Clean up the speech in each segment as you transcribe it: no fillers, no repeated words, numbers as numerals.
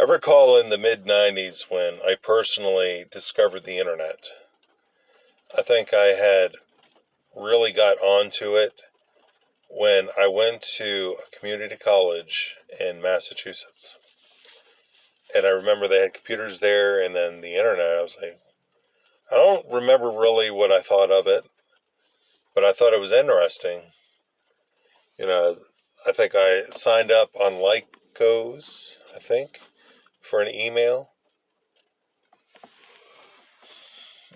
recall in the mid-90s when I personally discovered the internet. I think I had really got onto it when I went to a community college in Massachusetts. And I remember they had computers there and then the internet. I was like, I don't remember really what I thought of it, but I thought it was interesting. You know, I think I signed up on Lycos, I think, for an email.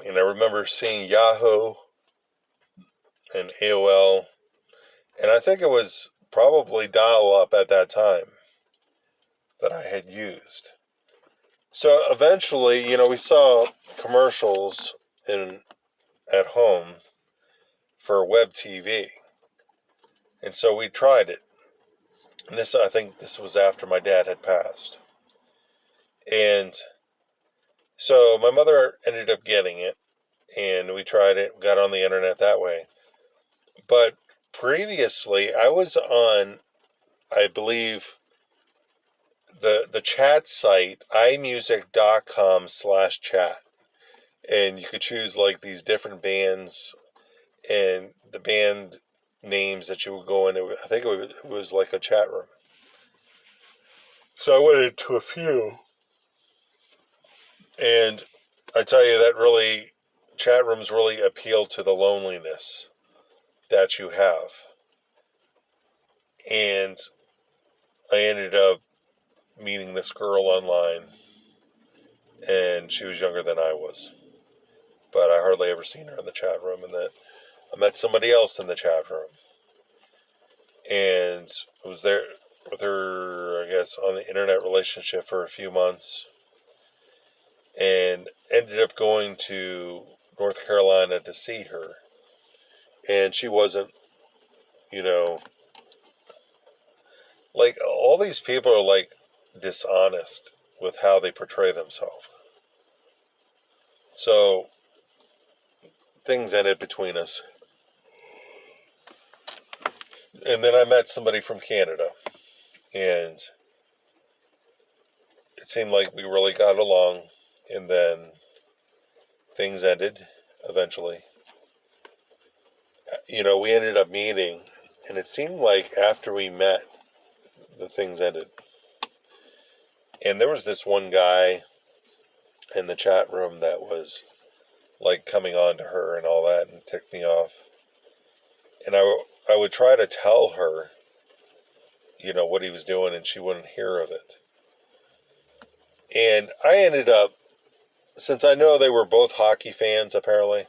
And I remember seeing Yahoo and AOL. And I think it was probably dial-up at that time that I had used. So eventually, we saw commercials at home for web TV. And so we tried it. And I think this was after my dad had passed. And so my mother ended up getting it, and we tried it, got on the internet that way. But previously, I was on, I believe, the chat site, imusic.com/chat. And you could choose like these different bands and the band names that you would go in. I think it was like a chat room. So I went into a few. And I tell you, chat rooms really appeal to the loneliness that you have. And I ended up meeting this girl online, and she was younger than I was. But I hardly ever seen her in the chat room, and then I met somebody else in the chat room. And I was there with her, I guess, on the internet relationship for a few months. And ended up going to North Carolina to see her. And she wasn't, like, all these people are, like, dishonest with how they portray themselves. So, things ended between us. And then I met somebody from Canada. And it seemed like we really got along. And then things ended eventually. We ended up meeting, and it seemed like after we met, the things ended. And there was this one guy in the chat room that was like coming on to her and all that and ticked me off. And I would try to tell her, what he was doing, and she wouldn't hear of it. And I ended up, since I know they were both hockey fans, apparently,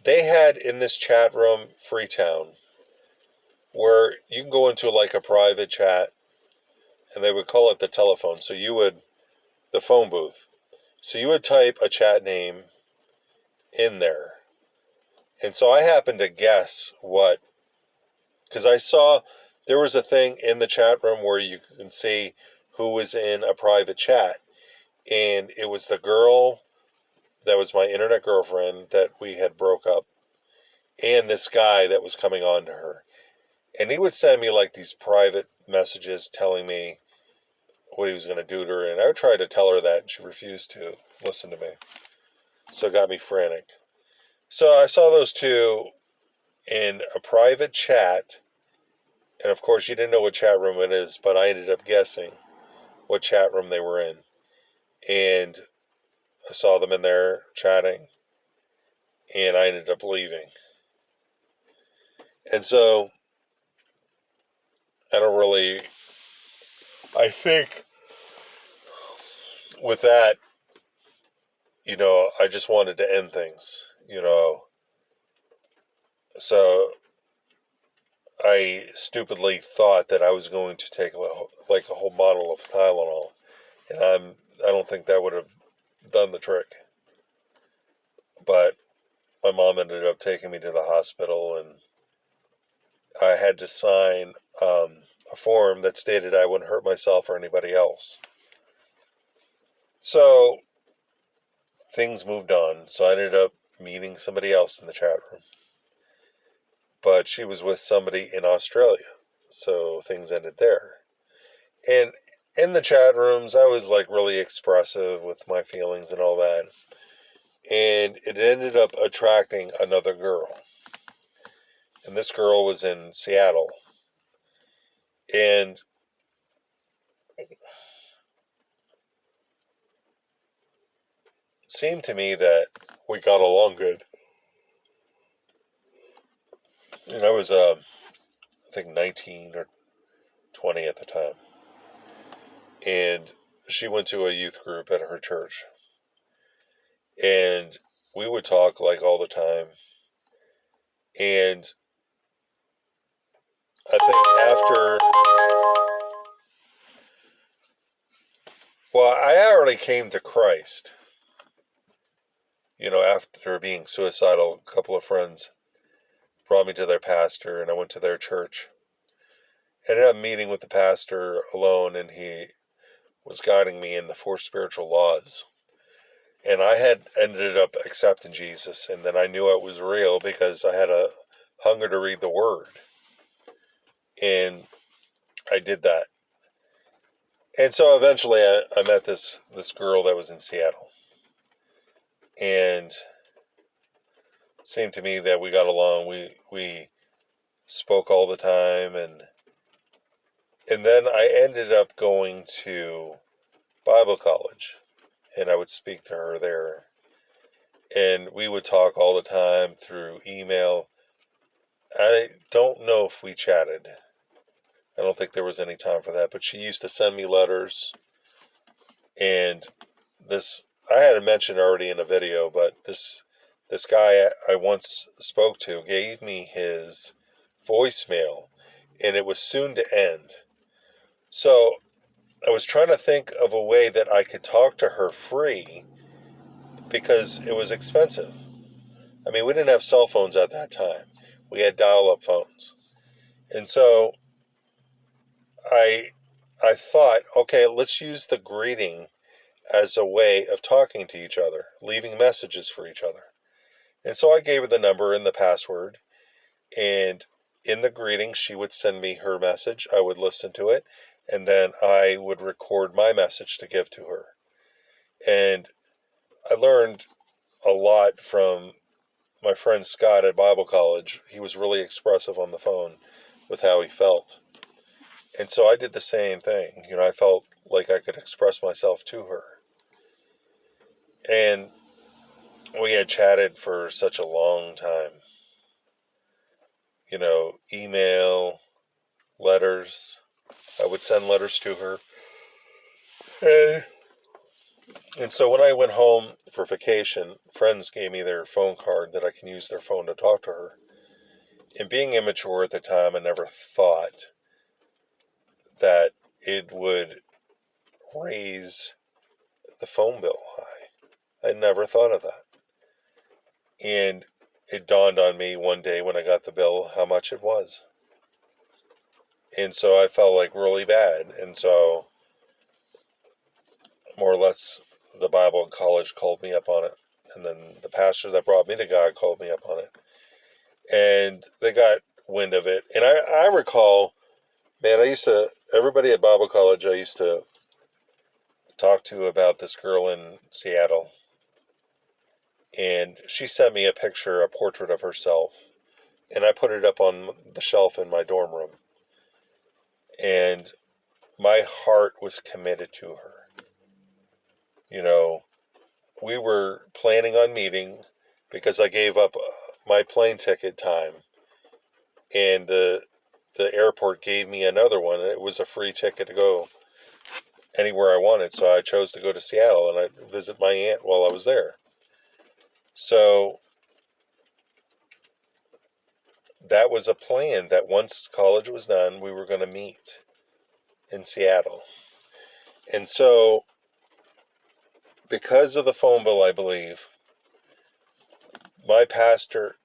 they had in this chat room, Freetown, where you can go into like a private chat, and they would call it the telephone. So the phone booth. So you would type a chat name in there. And so I happened to guess because I saw there was a thing in the chat room where you can see who was in a private chat. And it was the girl that was my internet girlfriend that we had broke up, and this guy that was coming on to her. And he would send me like these private messages telling me what he was going to do to her. And I would try to tell her that, and she refused to listen to me. So it got me frantic. So I saw those two in a private chat. And of course, you didn't know what chat room it is, but I ended up guessing what chat room they were in. And I saw them in there chatting, and I ended up leaving. And so, I think with that, I just wanted to end things, So I stupidly thought that I was going to take like a whole bottle of Tylenol, and I don't think that would have done the trick. But my mom ended up taking me to the hospital, and I had to sign a form that stated I wouldn't hurt myself or anybody else. So things moved on. So I ended up meeting somebody else in the chat room. But she was with somebody in Australia. So things ended there. And in the chat rooms, I was like really expressive with my feelings and all that. And it ended up attracting another girl. And this girl was in Seattle. And it seemed to me that we got along good. And I was, I think, 19 or 20 at the time. And she went to a youth group at her church. And we would talk like all the time. And I think I already came to Christ. After being suicidal, a couple of friends brought me to their pastor, and I went to their church. I ended up meeting with the pastor alone, and he was guiding me in the 4 spiritual laws. And I had ended up accepting Jesus, and then I knew it was real because I had a hunger to read the Word. And I did that. And so eventually I met this girl that was in Seattle. And it seemed to me that we got along. We spoke all the time, and then I ended up going to Bible college, and I would speak to her there. And we would talk all the time through email. I don't know if we chatted. I don't think there was any time for that, but she used to send me letters. And I had mentioned already in a video, but this guy I once spoke to gave me his voicemail, and it was soon to end. So I was trying to think of a way that I could talk to her free because it was expensive. I mean, we didn't have cell phones at that time. We had dial-up phones. And so I thought, okay, let's use the greeting as a way of talking to each other, leaving messages for each other. And so I gave her the number and the password, and in the greeting, she would send me her message. I would listen to it, and then I would record my message to give to her. And I learned a lot from my friend Scott at Bible college. He was really expressive on the phone with how he felt. And so I did the same thing. I felt like I could express myself to her. And we had chatted for such a long time. Email, letters. I would send letters to her. And so when I went home for vacation, friends gave me their phone card that I can use their phone to talk to her. And being immature at the time, I never thought that it would raise the phone bill high. I never thought of that. And it dawned on me one day when I got the bill how much it was. And so I felt like really bad. And so more or less the Bible college called me up on it. And then the pastor that brought me to God called me up on it. And they got wind of it. And I recall, man, everybody at Bible college I used to talk to about this girl in Seattle. And she sent me a portrait of herself. And I put it up on the shelf in my dorm room. And my heart was committed to her. We were planning on meeting because I gave up my plane ticket time. And the airport gave me another one. And it was a free ticket to go anywhere I wanted. So I chose to go to Seattle and I visit my aunt while I was there. So that was a plan that once college was done, we were going to meet in Seattle. And so because of the phone bill, I believe, my pastor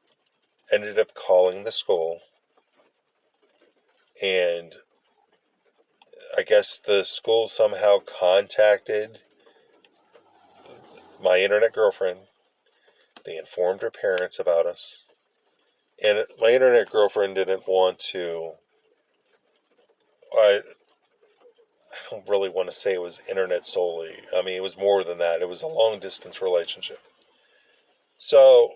ended up calling the school, and I guess the school somehow contacted my internet girlfriend. They informed her parents about us. And my internet girlfriend didn't want to... don't really want to say it was internet solely. I mean, it was more than that. It was a long distance relationship. So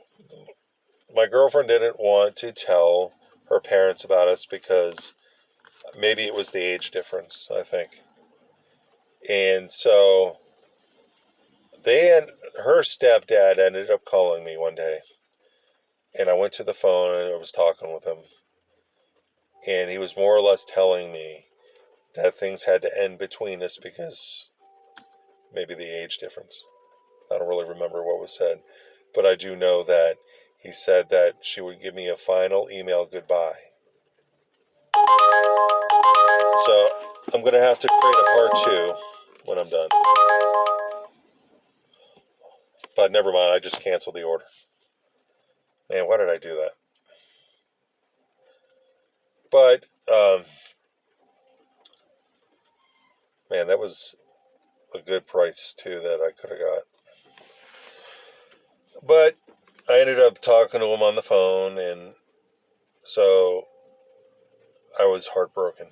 my girlfriend didn't want to tell her parents about us because maybe it was the age difference, I think. And so her stepdad ended up calling me one day. And I went to the phone and I was talking with him. And he was more or less telling me that things had to end between us because maybe the age difference. I don't really remember what was said. But I do know that he said that she would give me a final email goodbye. So I'm going to have to create a part 2 when I'm done. But never mind, I just canceled the order. Man, why did I do that? But, man, that was a good price, too, that I could have got. But I ended up talking to him on the phone, and so I was heartbroken.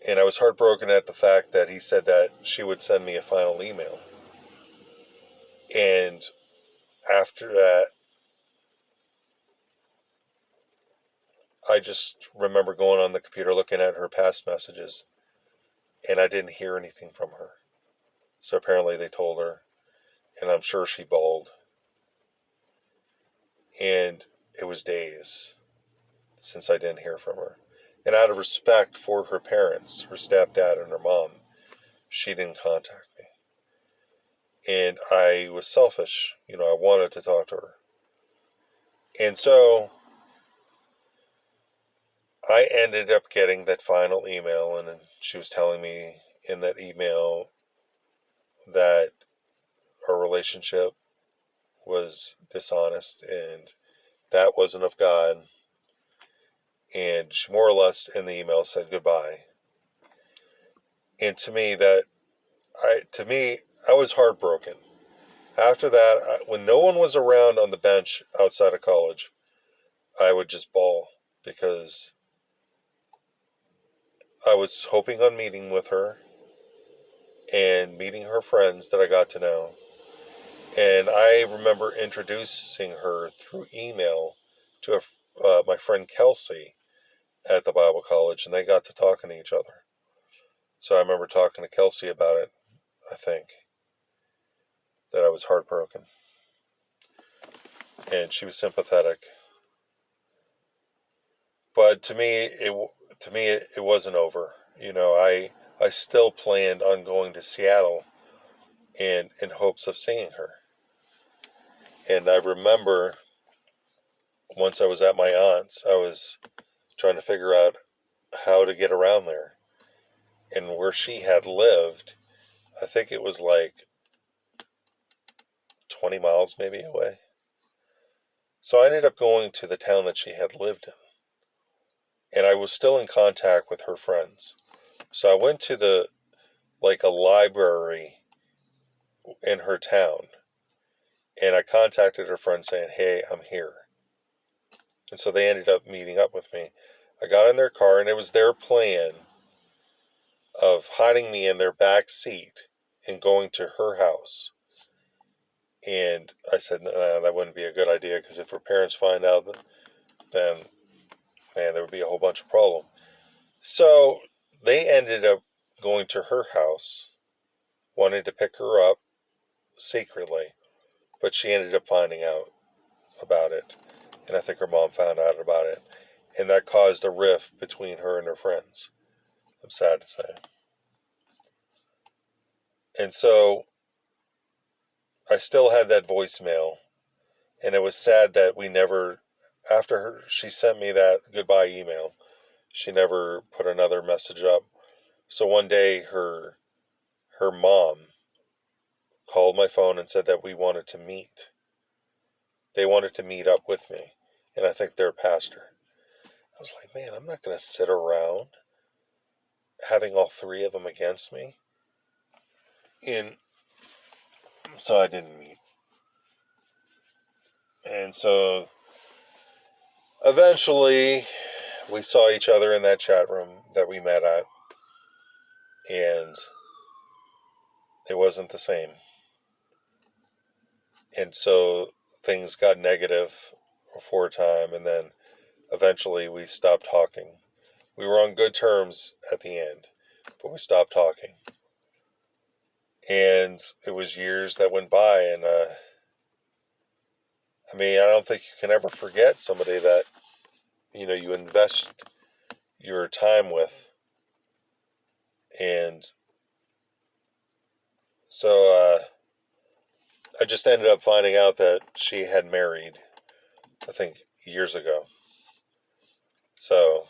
And I was heartbroken at the fact that he said that she would send me a final email. And after that, I just remember going on the computer looking at her past messages, and I didn't hear anything from her. So apparently they told her, and I'm sure she bawled. And it was days since I didn't hear from her. And out of respect for her parents, her stepdad and her mom, she didn't contact me. And I was selfish. I wanted to talk to her. And so I ended up getting that final email, and she was telling me in that email that our relationship was dishonest and that wasn't of God. And she more or less in the email said goodbye. And to me, I was heartbroken. After that, when no one was around on the bench outside of college, I would just bawl because I was hoping on meeting with her and meeting her friends that I got to know. And I remember introducing her through email to my friend Kelsey at the Bible college, and they got to talking to each other. So I remember talking to Kelsey about it, I think, that I was heartbroken. And she was sympathetic. But to me, it wasn't over. I still planned on going to Seattle in hopes of seeing her. And I remember once I was at my aunt's, I was trying to figure out how to get around there. And where she had lived, I think it was like 20 miles maybe away. So I ended up going to the town that she had lived in. And I was still in contact with her friends. So I went to a library in her town. And I contacted her friend saying, hey, I'm here. And so they ended up meeting up with me. I got in their car, and it was their plan of hiding me in their back seat and going to her house. And I said, nah, that wouldn't be a good idea, because if her parents find out, then, man, there would be a whole bunch of problem. So they ended up going to her house, wanting to pick her up secretly, but she ended up finding out about it. And I think her mom found out about it. And that caused a rift between her and her friends. I'm sad to say. And so I still had that voicemail. And it was sad that she sent me that goodbye email, she never put another message up. So one day her mom called my phone and said that we wanted to meet. They wanted to meet up with me. And I think they're a pastor. I was like, man, I'm not going to sit around having all three of them against me. And so I didn't meet. And so eventually we saw each other in that chat room that we met at. And and it wasn't the same. And so things got negative for a time, and then eventually we stopped talking. We were on good terms at the end, but we stopped talking. And it was years that went by, and I don't think you can ever forget somebody that, you invest your time with. And so I just ended up finding out that she had married, I think, years ago. So,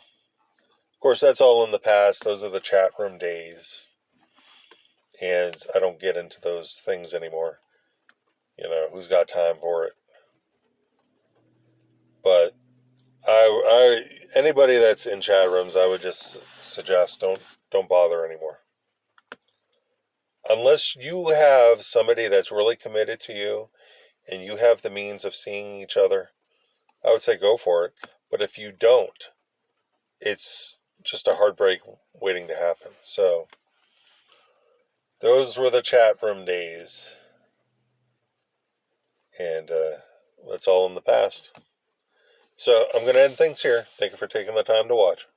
of course, that's all in the past. Those are the chat room days. And I don't get into those things anymore. Who's got time for it? But anybody that's in chat rooms, I would just suggest don't bother anymore. Unless you have somebody that's really committed to you and you have the means of seeing each other, I would say go for it. But if you don't, it's just a heartbreak waiting to happen. So those were the chat room days. And that's all in the past. So I'm going to end things here. Thank you for taking the time to watch.